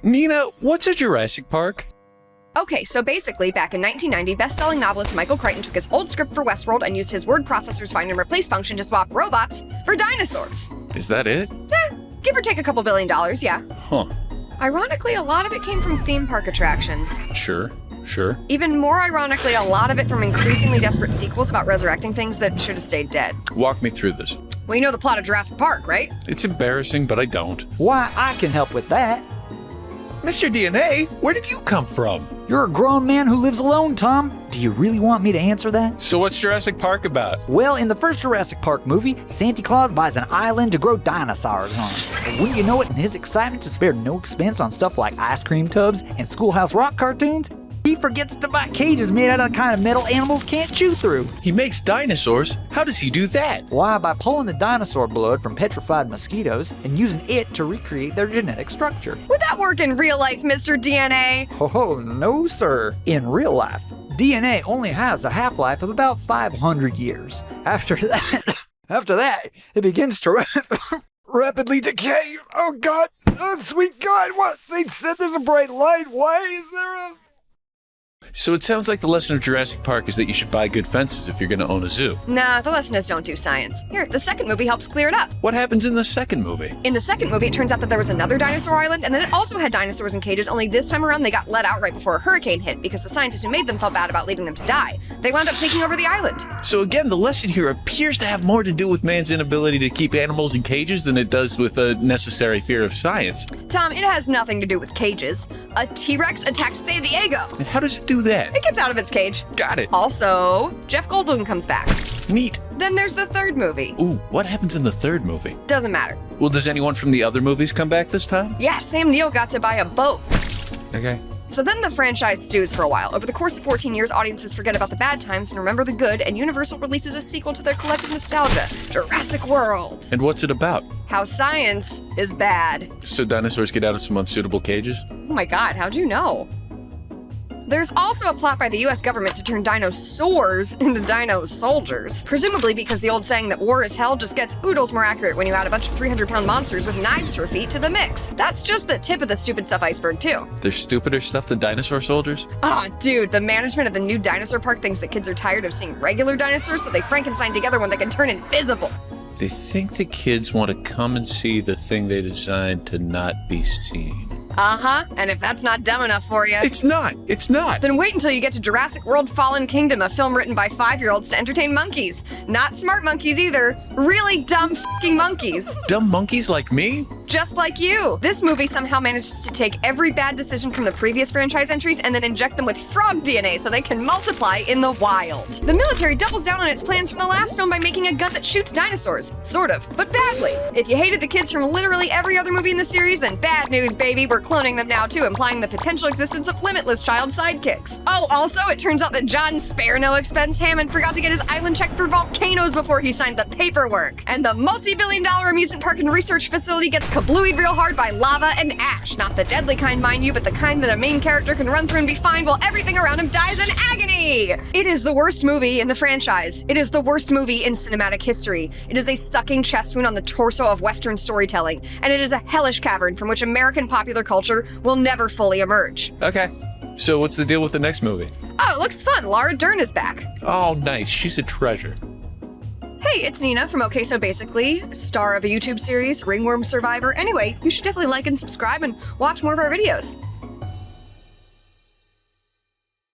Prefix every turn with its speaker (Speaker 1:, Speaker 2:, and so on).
Speaker 1: Nina, what's a Jurassic Park?
Speaker 2: Okay, so basically, back in 1990, best-selling novelist Michael Crichton took his old script for Westworld and used his word processor's find and replace function to swap robots for dinosaurs.
Speaker 1: Is that it?
Speaker 2: Give or take a couple $1 billion, yeah.
Speaker 1: Huh.
Speaker 2: Ironically, a lot of it came from theme park attractions.
Speaker 1: Sure.
Speaker 2: Even more ironically, a lot of it from increasingly desperate sequels about resurrecting things that should have stayed dead.
Speaker 1: Walk me through this.
Speaker 2: Well, you know the plot of Jurassic Park, right?
Speaker 1: It's embarrassing, but I don't.
Speaker 3: Why, I can help with that.
Speaker 1: Mr. DNA, where did you come from?
Speaker 3: You're a grown man who lives alone, Tom. Do you really want me to answer that?
Speaker 1: So what's Jurassic Park about?
Speaker 3: Well, in the first Jurassic Park movie, Santa Claus buys an island to grow dinosaurs on. And wouldn't you know it, in his excitement to spare no expense on stuff like ice cream tubs and Schoolhouse Rock cartoons, he forgets to buy cages made out of the kind of metal animals can't chew through.
Speaker 1: He makes dinosaurs? How does he do that?
Speaker 3: Why, by pulling the dinosaur blood from petrified mosquitoes and using it to recreate their genetic structure.
Speaker 2: Would that work in real life, Mr. DNA?
Speaker 3: Oh, no, sir. In real life, DNA only has a half-life of about 500 years. After that, it begins to rapidly decay. Oh, God. Oh, sweet God. What? They said there's a bright light. Why is there a...
Speaker 1: So it sounds like the lesson of Jurassic Park is that you should buy good fences if you're going to own a zoo.
Speaker 2: Nah, the lesson is don't do science. Here, the second movie helps clear it up.
Speaker 1: What happens in the second movie?
Speaker 2: In the second movie, it turns out that there was another dinosaur island, and then it also had dinosaurs in cages, only this time around they got let out right before a hurricane hit because the scientists who made them felt bad about leaving them to die. They wound up taking over the island.
Speaker 1: So again, the lesson here appears to have more to do with man's inability to keep animals in cages than it does with a necessary fear of science.
Speaker 2: Tom, it has nothing to do with cages. A T-Rex attacks San Diego.
Speaker 1: And how does it do that?
Speaker 2: It gets out of its cage.
Speaker 1: Got it.
Speaker 2: Also, Jeff Goldblum comes back.
Speaker 1: Neat.
Speaker 2: Then there's the third movie.
Speaker 1: Ooh, what happens in the third movie?
Speaker 2: Doesn't matter.
Speaker 1: Well, does anyone from the other movies come back this time?
Speaker 2: Yeah, Sam Neill got to buy a boat.
Speaker 1: Okay.
Speaker 2: So then the franchise stews for a while. Over the course of 14 years, audiences forget about the bad times and remember the good, and Universal releases a sequel to their collective nostalgia, Jurassic World.
Speaker 1: And what's it about?
Speaker 2: How science is bad.
Speaker 1: So dinosaurs get out of some unsuitable cages?
Speaker 2: Oh my God, how'd you know? There's also a plot by the US government to turn dinosaurs into dino soldiers. Presumably because the old saying that war is hell just gets oodles more accurate when you add a bunch of 300-pound monsters with knives for feet to the mix. That's just the tip of the stupid stuff iceberg too.
Speaker 1: There's stupider stuff than dinosaur soldiers?
Speaker 2: Ah, dude, the management of the new dinosaur park thinks that kids are tired of seeing regular dinosaurs, so they Frankenstein together one that can turn invisible.
Speaker 1: They think the kids want to come and see the thing they designed to not be seen.
Speaker 2: Uh-huh, and if that's not dumb enough for you...
Speaker 1: It's not!
Speaker 2: Then wait until you get to Jurassic World Fallen Kingdom, a film written by 5-year-olds to entertain monkeys. Not smart monkeys either, really dumb f***ing monkeys.
Speaker 1: Dumb monkeys like me?
Speaker 2: Just like you. This movie somehow manages to take every bad decision from the previous franchise entries and then inject them with frog DNA so they can multiply in the wild. The military doubles down on its plans from the last film by making a gun that shoots dinosaurs. Sort of, but badly. If you hated the kids from literally every other movie in the series, then bad news, baby. We're cloning them now too, implying the potential existence of limitless child sidekicks. Oh, also, it turns out that John Spare No Expense Hammond forgot to get his island checked for volcanoes before he signed the paperwork. And the multi-billion-dollar amusement park and research facility gets kablooied real hard by lava and ash. Not the deadly kind, mind you, but the kind that a main character can run through and be fine while everything around him dies in agony! It is the worst movie in the franchise. It is the worst movie in cinematic history. It is a sucking chest wound on the torso of Western storytelling, and it is a hellish cavern from which American popular culture will never fully emerge.
Speaker 1: Okay. So what's the deal with the next movie?
Speaker 2: Oh, it looks fun. Laura Dern is back.
Speaker 1: Oh, nice. She's a treasure.
Speaker 2: Hey, it's Nina from Okay So Basically, star of a YouTube series, Ringworm Survivor. Anyway, you should definitely like and subscribe and watch more of our videos.